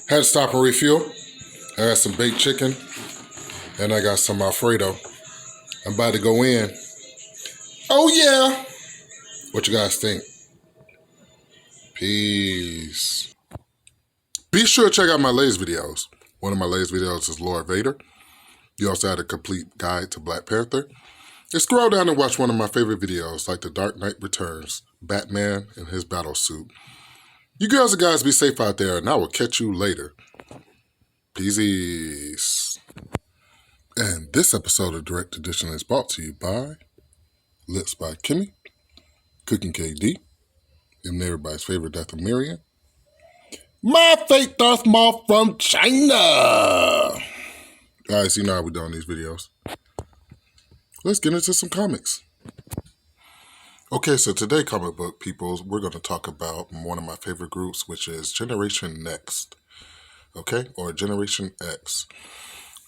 Had to stop and refuel. I got some baked chicken and I got some Alfredo. I'm about to go in. Oh yeah! What you guys think? Peace. Be sure to check out my latest videos. One of my latest videos is Lord Vader. You also had a complete guide to Black Panther. And scroll down and watch one of my favorite videos like The Dark Knight Returns, Batman in his battle suit. You girls and guys be safe out there and I will catch you later. Peace. And this episode of Direct Edition is brought to you by Lips by Kimmy, Cooking KD, and everybody's favorite Death of Miriam, my fake Darth Maul from China. Guys, you know how we do on these videos. Let's get into some comics. Okay, so today, comic book people, we're going to talk about one of my favorite groups, which is Generation Next. Okay, or Generation X.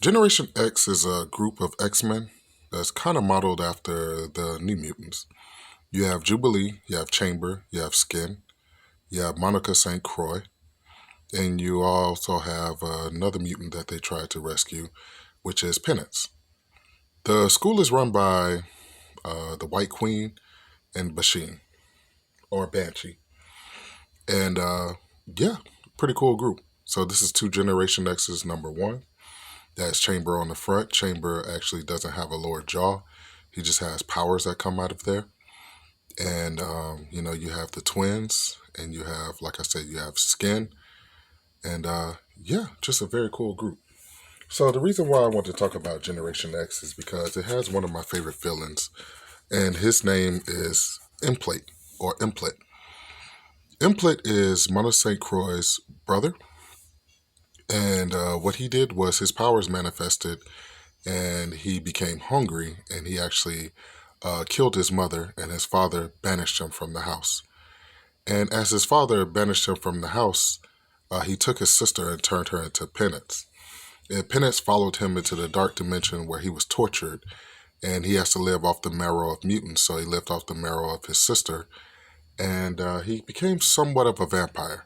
Generation X is a group of X-Men that's kind of modeled after the New Mutants. You have Jubilee, you have Chamber, you have Skin, you have Monica St. Croix, and you also have another mutant that they tried to rescue, which is Penance. The school is run by the White Queen and Bashin, or Banshee. And yeah, pretty cool group. So this is 2 Generation X's number 1. That's Chamber on the front. Chamber actually doesn't have a lower jaw. He just has powers that come out of there. And, you have the twins, and you have, like I said, you have Skin. And, yeah, just a very cool group. So the reason why I want to talk about Generation X is because it has one of my favorite villains. And his name is Implate, or Implet. Implet is Monica St. Croix's brother. And what he did was his powers manifested, and he became hungry, and he actually killed his mother, and his father banished him from the house. And as his father banished him from the house, he took his sister and turned her into Penance. And Penance followed him into the dark dimension where he was tortured, and he has to live off the marrow of mutants, so he lived off the marrow of his sister, and he became somewhat of a vampire,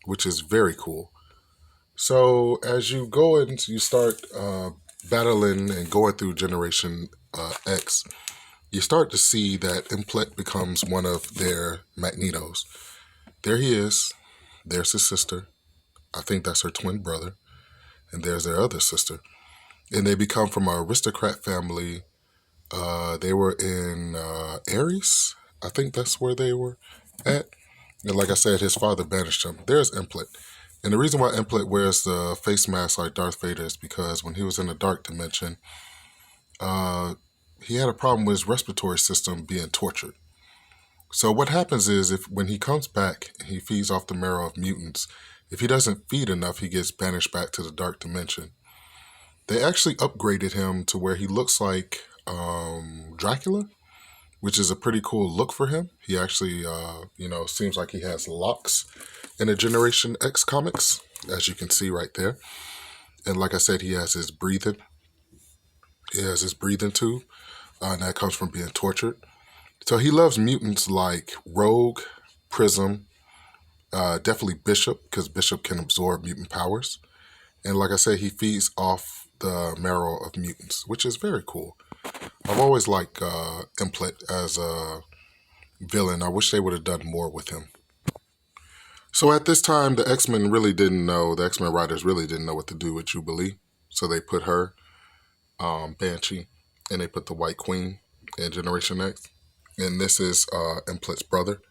which is very cool. So as you go and you start battling and going through Generation X, you start to see that Implet becomes one of their Magnetos. There he is. There's his sister. I think that's her twin brother. And there's their other sister. And they become from an aristocrat family. They were in Ares. I think that's where they were at. And like I said, his father banished him. There's Implet. And the reason why Implet wears the face mask like Darth Vader is because when he was in the dark dimension, he had a problem with his respiratory system being tortured. So what happens is when he comes back and he feeds off the marrow of mutants, if he doesn't feed enough, he gets banished back to the dark dimension. They actually upgraded him to where he looks like Dracula, which is a pretty cool look for him. He actually, seems like he has locks in the Generation X comics, as you can see right there. And like I said, he has his breathing. He has his breathing tube, and that comes from being tortured. So he loves mutants like Rogue, Prism, definitely Bishop, because Bishop can absorb mutant powers. And like I said, he feeds off the marrow of mutants, which is very cool. I've always liked Implet as a villain. I wish they would have done more with him. So at this time, the X-Men the X-Men writers really didn't know what to do with Jubilee. So they put her, Banshee, and they put the White Queen in Generation X. And this is Implet's brother.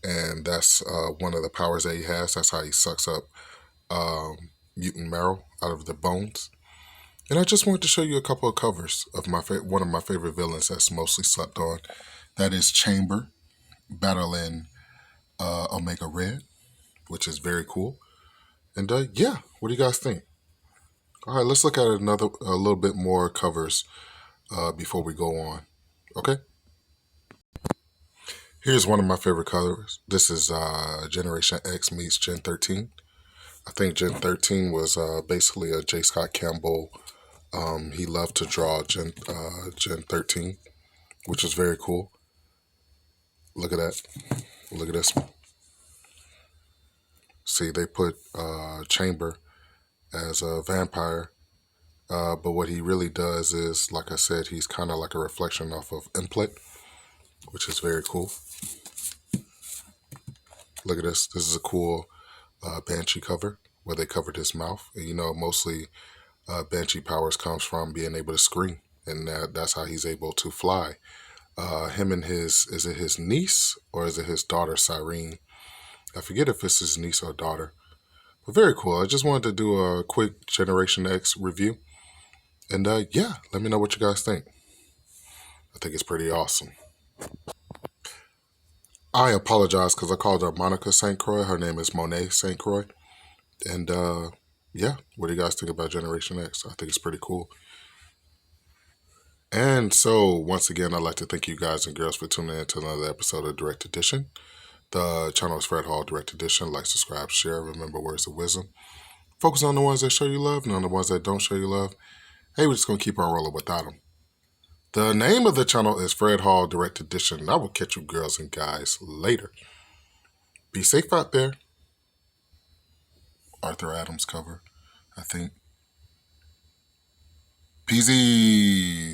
And that's one of the powers that he has. That's how he sucks up mutant marrow out of the bones. And I just wanted to show you a couple of covers of one of my favorite villains that's mostly slept on. That is Chamber battling Omega Red, which is very cool. And yeah, what do you guys think? All right, let's look at a little bit more covers before we go on. Okay? Here's one of my favorite covers. This is Generation X meets Gen 13. I think Gen 13 was basically a J. Scott Campbell. He loved to draw Gen 13, which is very cool. Look at that. Look at this one. See, they put Chamber as a vampire, but what he really does is, like I said, he's kind of like a reflection off of Implet, which is very cool. Look at this. This is a cool Banshee cover where they covered his mouth. And, mostly Banshee powers comes from being able to scream, and that's how he's able to fly. Him and is it his niece or is it his daughter, Cyrene? I forget if it's his niece or daughter. But very cool. I just wanted to do a quick Generation X review. And yeah, let me know what you guys think. I think it's pretty awesome. I apologize because I called her Monica St. Croix. Her name is Monet St. Croix. And yeah, what do you guys think about Generation X? I think it's pretty cool. And so, once again, I'd like to thank you guys and girls for tuning in to another episode of Direct Edition. The channel is Fred Hall Direct Edition. Like, subscribe, share, remember words of wisdom. Focus on the ones that show you love and on the ones that don't show you love. Hey, we're just going to keep on rolling without them. The name of the channel is Fred Hall Direct Edition. I will catch you girls and guys later. Be safe out there. Arthur Adams cover, I think. Peasy.